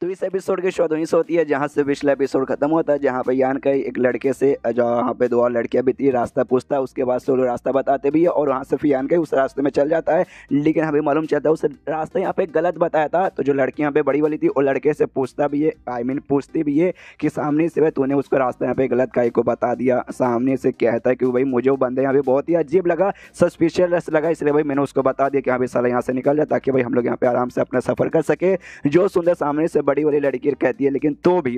तो इस एपिसोड की शुरुआत वहीं से होती है जहाँ से पिछला एपिसोड खत्म होता है, जहाँ पे यान का एक लड़के से जहाँ पे दो और लड़कियां भी थी रास्ता पूछता है। उसके बाद से वो लोग रास्ता बताते भी है और वहाँ से फिर यान का उस रास्ते में चल जाता है। लेकिन हमें मालूम चलता है उस रास्ता यहाँ पे गलत बताया था। तो जो लड़की यहाँ पे बड़ी वाली थी वो लड़के से पूछता भी है, पूछती भी है कि सामने से भाई तूने उसको रास्ता यहाँ पे गलत काहे को बता दिया। सामने से कहता है कि भाई मुझे वो बंदा यहाँ पे बहुत ही अजीब लगा, सस्पिशियस लगा, इसलिए भाई मैंने उसको बता दिया कि हाँ भाई साला यहाँ से निकल जाए ताकि भाई हम लोग यहाँ पे आराम से अपना सफर कर सके। जो सुंदर सामने से बड़ी वाली लड़की कहती है लेकिन तो भी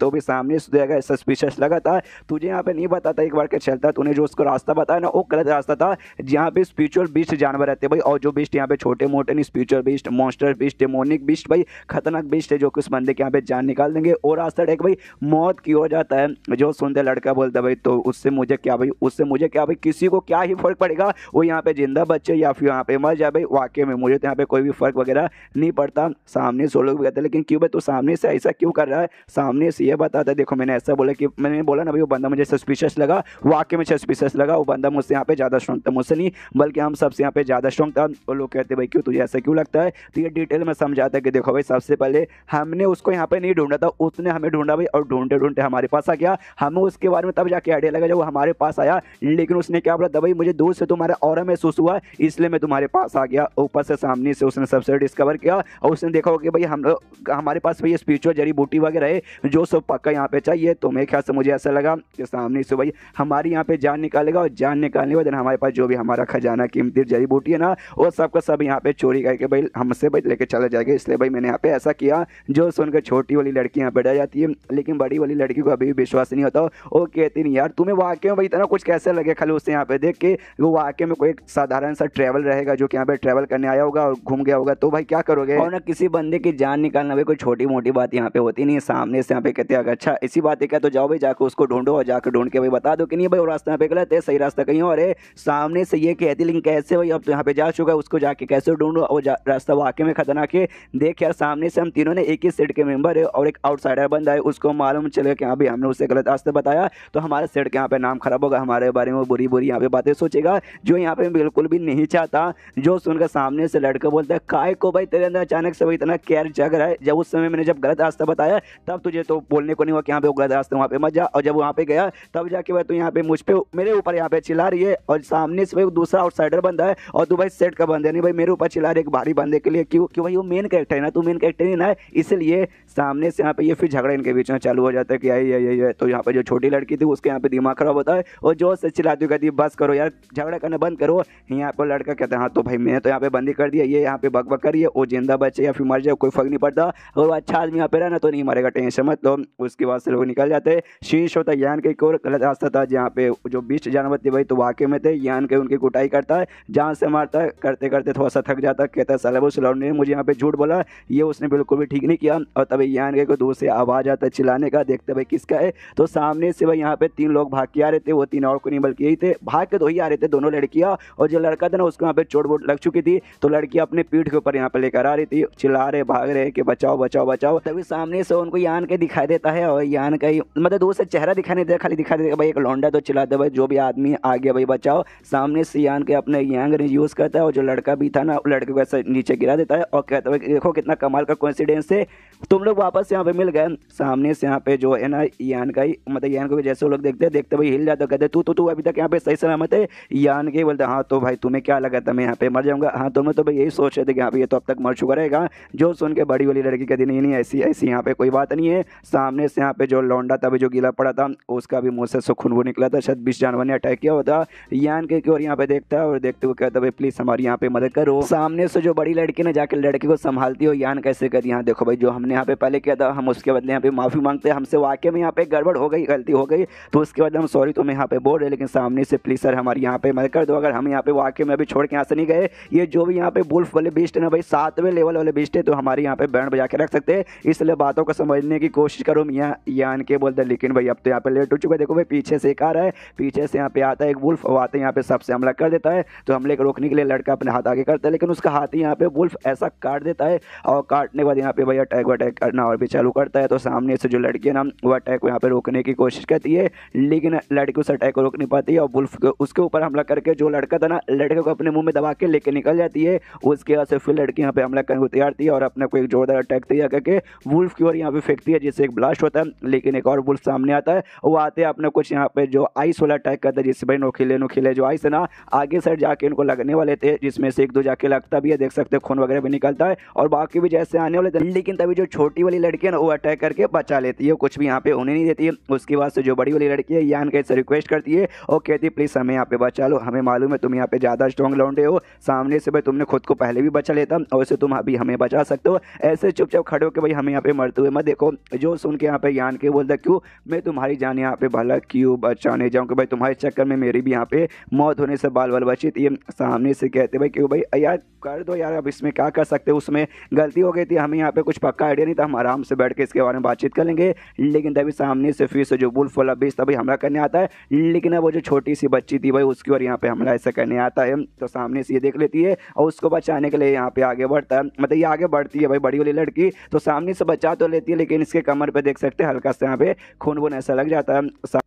तो भी सामने से जगह सस्पिशियस लगा था, तुझे यहाँ पे नहीं बताता एक बार के चलता, तूने जो उसको रास्ता बताया ना वो गलत रास्ता था जहाँ पे स्पिरिचुअल बीस्ट जानवर रहते हैं भाई। और जो बीस्ट यहाँ पे छोटे मोटे नहीं, spiritual beast, monster beast, demonic beast भाई, खतरनाक बीस्ट है जो कि उस बंदे के यहाँ पे जान निकाल देंगे। और रास्ता एक भाई मौत की हो जाता है। जो सुनते लड़का बोलता भाई तो उससे मुझे क्या भाई, उससे मुझे क्या भाई, किसी को क्या ही फर्क पड़ेगा वो यहाँ पे जिंदा बच्चे या फिर यहाँ पे मर जाए भाई, वाकई में मुझे तो यहाँ पे कोई भी फर्क वगैरह नहीं पड़ता। सामने से लोग भी कहते हैं लेकिन क्यों भाई तू सामने से ऐसा क्यों कर रहा है, सामने से ये बताता है देखो मैंने ऐसा बोला कि मैंने बोला ना भाई वो बंदा मुझे सस्पिशियस लगा, वाकई में सस्पिशियस लगा। वो बंदा मुझसे यहाँ पे ज़्यादा स्ट्रॉन्ग था, मुझसे नहीं बल्कि हम सबसे यहाँ पे ज़्यादा स्ट्रॉन्ग था। और लोग कहते भाई क्यों तुझे ऐसा क्यों लगता है, तो ये डिटेल में समझाता है कि देखो भाई सबसे पहले हमने उसको यहाँ पे नहीं ढूंढा था, उसने हमें ढूंढा भाई और ढूंढते ढूंढते हमारे पास आ गया। हमें उसके बारे में तब जाके आइडिया लगा जब वो हमारे पास आया। लेकिन उसने क्या बोला था भाई मुझे दूर से तुम्हारा ऑरा महसूस हुआ इसलिए मैं तुम्हारे पास आ गया। ऊपर से सामने से उसने सबसे डिस्कवर किया और उसने देखा कि भाई हम हमारे पास भाई स्पिरिचुअल जड़ी बूटी वगैरह है जो सब पक्का यहाँ पे चाहिए। तो मेरे ख्याल से मुझे ऐसा लगा कि सामने से भाई हमारी यहाँ पे जान निकालेगा और जान निकालने के बाद हमारे पास जो भी हमारा खजाना कीमती जड़ी बूटी है ना वो सबका सब यहाँ पे चोरी करके भाई हमसे भाई लेके चला जाएगा। इसलिए भाई मैंने यहाँ पे ऐसा किया। जो सुनकर छोटी वाली लड़की यहाँ पे डर जाती है लेकिन बड़ी वाली लड़की को अभी भी विश्वास नहीं होता। वो कहती नहीं यार तुम्हें वाकई में भाई इतना कुछ कैसे लगे, खाली उससे यहाँ पे देख के वो वाकई में कोई साधारण सा ट्रैवल रहेगा जो कि यहाँ पे ट्रैवल करने आया होगा और घूम गया होगा तो भाई क्या करोगे। और ना किसी बंदे की जान निकालना भाई कोई छोटी मोटी बात यहाँ पे होती नहीं है। सामने से यहाँ पे कहते हैं अगर अच्छा इसी बात है क्या तो जाओ भाई जाकर उसको ढूंढो और जाकर ढूंढ के भाई बता दो कि नहीं भाई वो रास्ता यहाँ पे गलत है, सही रास्ता कहीं और है। सामने से ये कहती लेकिन कैसे भाई, अब तो यहाँ पे जा चुका है उसको जाके कैसे ढूंढो, और रास्ता वाकई में खतरनाक है। देख यार सामने से हम तीनों ने एक ही सेट के मेंबर है और एक आउटसाइडर बंदा है, उसको मालूम चलेगा कि हाँ भाई हमने उसे गलत रास्ते बताया तो हमारे सेट के यहाँ पे नाम खराब होगा, हमारे बारे में बुरी बुरी यहाँ पे बातें सोचेगा जो यहाँ पे बिल्कुल भी नहीं चाहता। जो सुनकर सामने से लड़का बोलता है काय को भाई तेरे अंदर अचानक से भाई इतना केयर जग रहा है, जब उस समय मैंने जब गलत रास्ता बताया तब तुझे तो बोलने को नहीं हुआ कि यहाँ पे गलत रास्ते वहाँ पे मत जा, और जब वहाँ पे गया तब जाके भाई तू यहाँ पे मुझ पे मेरे ऊपर यहाँ पे चिल्ला रही है। और सामने से भाई दूसरा आउटसाइडर बंदा है और तू भाई सेट का बंदा नहीं भाई मेरे ऊपर चिल्ला रही है एक भारी बंदे के लिए, क्यों क्यों भाई वो मेन कैरेक्टर है ना, तू मेन कैरेक्टर नहीं ना है, इसलिए सामने से यहाँ पे ये फिर झगड़ा इनके बीच में चालू हो जाता है कि ये तो यहाँ पे जो छोटी लड़की थी उसके यहाँ पे दिमाग खराब होता है और जो से चिल्लाती कहती है बस करो यार झगड़ा करना बंद करो। यहाँ पर लड़का कहता है हाँ तो भाई मैंने तो यहाँ पे बंदी कर दिया, ये यहाँ पे बक करिए, वो जिंदा बचे या फिर मर जाए कोई फर्क नहीं पड़ता, और वो अच्छा आदमी यहाँ पे रहना तो नहीं मरेगा, टेंशन मत लो। उसके बाद से लोग निकल जाते हैं। शीश होता है यान के एक और गलत रास्ता था जहाँ पे जो 20 जानवर थे भाई तो वाकई में थे, यान के उनकी कुटाई करता है, जान से मारता है, करते करते थोड़ा सा थक जाता है, कहता है साला वो लौंडे ने मुझे यहाँ पे झूठ बोला, ये उसने बिल्कुल भी ठीक नहीं किया। और तभी यान के को दूर से आवाज आता है चिल्लाने का, देखते भाई किसका है, तो सामने से भाई यहाँ पे 3 लोग भाग के आ रहे थे, वो 3 और को नहीं बल्कि यही थे, भाग के 2 ही आ रहे थे, दोनों लड़कियां, और जो लड़का था ना उसको यहाँ पे चोट वोट लग चुकी थी तो लड़की अपने पीठ के ऊपर यहाँ पे लेकर आ रही थी, चिल्ला रहे भाग रहे कि बचाओ बचाओ बचाओ। तभी सामने से उनको यान के दिखाई देता है और यान का ही मतलब दूर से चेहरा दिखाई नहीं देता, खाली दिखाई देगा भाई एक लौंडा, तो चिल्लाते भाई जो भी आदमी आ गया भाई बचाओ। सामने से यान के अपने यांग यूज करता है और जो लड़का भी था ना लड़के को ऐसे नीचे गिरा देता है और कहता है देखो कितना कमाल का कोइंसिडेंस है, तुम लोग वापस यहाँ पे मिल गए। सामने से यहाँ पे जो है ना यान का ही मतलब यान को जैसे वो लोग देखते भाई हिल जाता, कहते तू अभी तक यहाँ पे सही सलामत है। यान के बोलते हाँ तो भाई तुम्हें क्या लगा था मैं यहाँ पे मर जाऊंगा, हाँ तुम्हें तो भाई यही सोच रहे थे कि यहाँ पे ये तो अब तक मर चुका रहेगा। जो सुन के बड़ी वाली लड़की कहती नहीं ऐसी यहाँ पे कोई बात नहीं है। सामने से यहाँ पे जो लौंडा था जो गीला पड़ा था उसका भी मुंह से खून वो निकला था, शायद 20 जानवर ने अटैक किया होता। यान के और यहाँ पे देखता है और देखते हुए कहता भाई प्लीज हमारी यहाँ पे मदद करो। सामने से जो बड़ी लड़की ने जाके लड़के को संभालती हो, यान कैसे कहती यहाँ देखो भाई जो हमने यहाँ पे पहले किया था हम उसके बदले यहाँ पे माफी मांगते हैं, हमसे वाकई में यहाँ पे गड़बड़ हो गई, गलती हो गई तो उसके बाद हम सॉरी तुम्हें यहाँ पे बोल रहे, लेकिन सामने से प्लीज सर हमारी यहाँ पे मदद कर दो, अगर हम यहाँ पे वाकई में अभी छोड़ के यहाँ से नहीं गए, ये जो भी यहाँ पे वुल्फ वाले बीस्ट है ना भाई 7वें लेवल वाले बीस्ट है तो हमारे यहाँ पे बैंड बजा के रख सकते हैं, इसलिए बातों को समझने की कोशिश करो मियाँ। यान के बोलते लेकिन भाई अब तो यहाँ पे लेट हो चुका है, देखो भाई पीछे से एक आ रहा है, पीछे से यहाँ पे आता है एक वुल्फ, वो आते यहाँ पे सबसे हमला कर देता है। तो हमले को रोकने के लिए लड़का अपने हाथ आगे करता है लेकिन उसका हाथ ही यहाँ पे वुल्फ ऐसा काट देता है और काटने के बाद यहाँ पे भाई अटैक करना और भी चालू करता है। तो सामने से जो लड़की है ना वो अटैक को यहाँ पे रोकने की कोशिश करती है लेकिन लड़की उस अटैक को रोक नहीं पाती है और वुल्फ उसके ऊपर हमला करके जो लड़का था ना लड़के को अपने मुंह में दबा के लेके निकल जाती है। उसके बाद से फिर लड़की यहाँ पे हमला करने को तैयार थी और अपने को एक जोरदार अटैक सकते हैं करके वुल्फ की ओर यहाँ पे फेंकती है, जिससे एक ब्लास्ट होता है। लेकिन एक और वुल्फ सामने आता है, वो आते हैं अपने कुछ यहाँ पे जो आइस वाला अटैक करता है, जिससे भाई नोखिले नोखिले जो आइस है ना आगे साइड जाके इनको लगने वाले थे, जिसमें से एक दो जाके लगता भी है, देख सकते हैं खून वगैरह भी निकलता है और बाकी भी जैसे आने वाले थे। लेकिन तभी जो छोटी वाली लड़की है ना वो अटैक करके बचा लेती है, कुछ भी यहाँ पे होने नहीं देती है। उसके बाद से जो बड़ी वाली लड़की है यान के से रिक्वेस्ट करती है और कहती है प्लीज हमें यहाँ पे बचा लो, हमें मालूम है तुम यहाँ पे ज्यादा स्ट्रॉन्ग लौंडे हो, सामने से भाई तुमने खुद को पहले भी बचा लेता और वैसे तुम अभी हमें बचा सकते हो, ऐसे चुपचाप खड़े हो के भाई हमें यहाँ पे मरते हुए मत देखो। जो सुन के यहाँ पे यान के बोलता क्यों मैं तुम्हारी जान यहाँ पे भला क्यों बचाने जाऊँ कि भाई तुम्हारे चक्कर में मेरी भी यहाँ पे मौत होने से बाल बाल बची थी। सामने से कहते भाई क्यों भाई यार कर दो यार, अब इसमें क्या कर सकते हो, उसमें गलती हो गई थी, हमें यहाँ पे कुछ पक्का आइडिया नहीं था, हम आराम से बैठ के इसके बारे में बातचीत कर लेंगे। लेकिन तभी सामने से फिर से जो वुल्फ वाला बीस्ट तभी हमला करने आता है, लेकिन अब वो जो छोटी सी बच्ची थी भाई उसकी ओर यहाँ पे हमला ऐसा करने आता है, तो सामने से ये देख लेती है और उसको बचाने के लिए यहाँ पे आगे बढ़ता है, मतलब ये आगे बढ़ती है भाई बड़ी वाली लड़की, तो सामने से बचा तो लेती है लेकिन इसके कमर पे देख सकते हैं हल्का सा यहाँ पे खून वून ऐसा लग जाता है।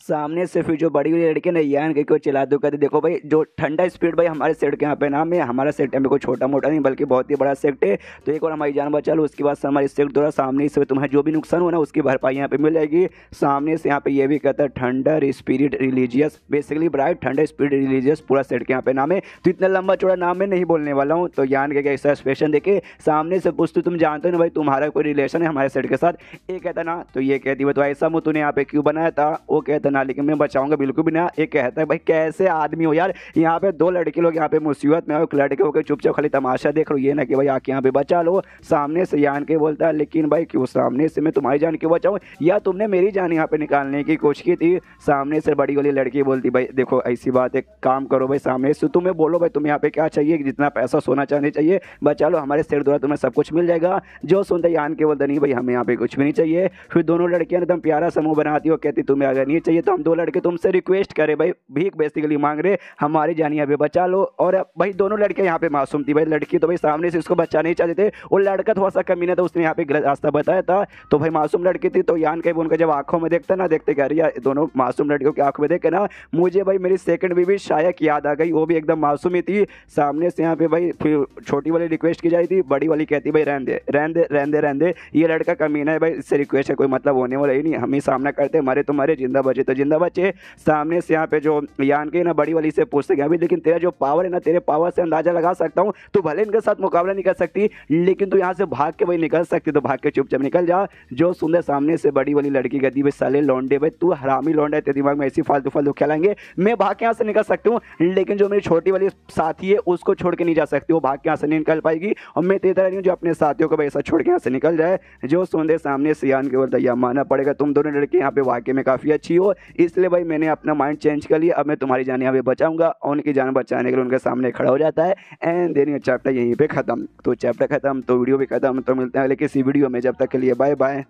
सामने से फिर जो बड़ी हुई लड़की ने यान के को चिल्ला दो कहते देखो भाई जो ठंडा स्पीड भाई हमारे सेट के यहाँ पे नाम है, हमारा सेट में कोई छोटा मोटा नहीं बल्कि बहुत ही बड़ा सेट है, तो एक और हमारी जान बचा लो, उसके बाद से हमारे सेट द्वारा सामने से तुम्हें जो भी नुकसान हो ना उसकी भरपाई यहाँ पे मिल जाएगी। सामने से यहाँ पे ये भी कहता है thunder spirit religious, basically bright thunder spirit religious पूरा सेट के यहाँ पे नाम है, तो इतना लंबा चौड़ा नाम मैं नहीं बोलने वाला हूँ। तो यान के ऐसा एक्सप्रेशन देखे सामने से पूछते तुम जानते हो ना भाई तुम्हारा कोई रिलेशन है हमारे सेट के साथ, ये कहता ना, तो ये कहती है तो ऐसा मुँह तूने यहाँ पे क्यों बनाया था, वो कहता ना लेकिन मैं बचाऊंगा बिल्कुल भी ना। एक कहता है भाई कैसे आदमी हो यार, यहाँ पे दो लड़के लोग यहाँ पे मुसीबत में हो, एक लड़के होकर चुपचाप खाली तमाशा देख रहे हो, ये ना कि भाई आके यहाँ पे बचा लो। सामने से यान के बोलता है लेकिन भाई क्यों सामने से मैं तुम्हारी जान क्यों बचाऊं, या तुमने मेरी जान यहाँ पे निकालने की कोशिश की थी। सामने से बड़ी वाली लड़की बोलती भाई देखो ऐसी बात है, काम करो भाई सामने से तुम्हें बोलो भाई तुम्हें यहाँ पे क्या चाहिए, जितना पैसा सोना चाहने चाहिए बचा लो, हमारे सेट द्वारा तुम्हें सब कुछ मिल जाएगा। जो सुनता यान के बोलता नहीं भाई हमें यहाँ पे कुछ भी नहीं चाहिए। फिर दोनों लड़कियां एकदम प्यारा समूह बनाती हो, कहती तुम्हें अगर नहीं चाहिए तो हम दो लड़के तुमसे रिक्वेस्ट करे भाई भीख बेसिकली मांग रहे हमारी जान यहाँ पे बचा लो। और भाई दोनों लड़कियां यहाँ पे मासूम थी भाई, लड़की तो भाई सामने से इसको बचा नहीं चाहते थे, वो लड़का थोड़ा सा कमीना था उसने यहाँ पे गलत रास्ता बताया था, तो भाई मासूम लड़की थी। तो यान के उनका जब आंखों में देखता ना देखते कह रही है दोनों मासूम लड़कियों की आंखों में देख के ना मुझे भाई मेरी सेकंड बीवी शायक याद आ गई, वो भी एकदम मासूम ही थी। सामने से यहाँ पे भाई फिर छोटी वाली रिक्वेस्ट की जाती थी, बड़ी वाली कहती भाई रहने दे रहने दे रहने दे रहने दे, ये लड़का कमीना है भाई, इससे रिक्वेस्ट है कोई मतलब होने वाला ही नहीं, हम ही सामना करते मरे तो मरे जिंदा बचे तो जिंदा बचे। सामने से यहाँ पे जो यान के ना बड़ी वाली से पूछते कि अभी लेकिन तेरा जो पावर है ना तेरे पावर से अंदाजा लगा सकता हूँ, तो भले इनके साथ मुकाबला नहीं कर सकती लेकिन तू यहाँ से भाग के भाई निकल सकती, तो भाग के चुपचाप निकल जा। जो सुंदर सामने से बड़ी वाली लड़की कहती भाई साले लौंडे भाई तू हरामी लौंडा है, तेरे दिमाग में ऐसी फालतू फालतू खेलेंगे, मैं भाग के यहाँ से निकल सकती हूँ लेकिन जो मेरी छोटी वाली साथी है उसको छोड़ के नहीं जा सकती, वो भाग के यहाँ से नहीं निकल पाएगी और मैं तेरी तरह नहीं हूँ जो अपने साथियों को भाई ऐसा छोड़ के यहाँ से निकल जाए। जो सुंदर सामने से यान के बोलता है मानना पड़ेगा तुम दोनों लड़के यहाँ पे वाकई में काफी अच्छी हो, इसलिए भाई मैंने अपना माइंड चेंज कर लिया, अब मैं तुम्हारी जान यहाँ पे बचाऊंगा और उनकी जान बचाने के लिए उनके सामने खड़ा हो जाता है। एंड देन ये चैप्टर यहीं पे खत्म। तो चैप्टर खत्म तो वीडियो भी खत्म, तो मिलते हैं अगले किसी वीडियो में, जब तक के लिए बाय बाय।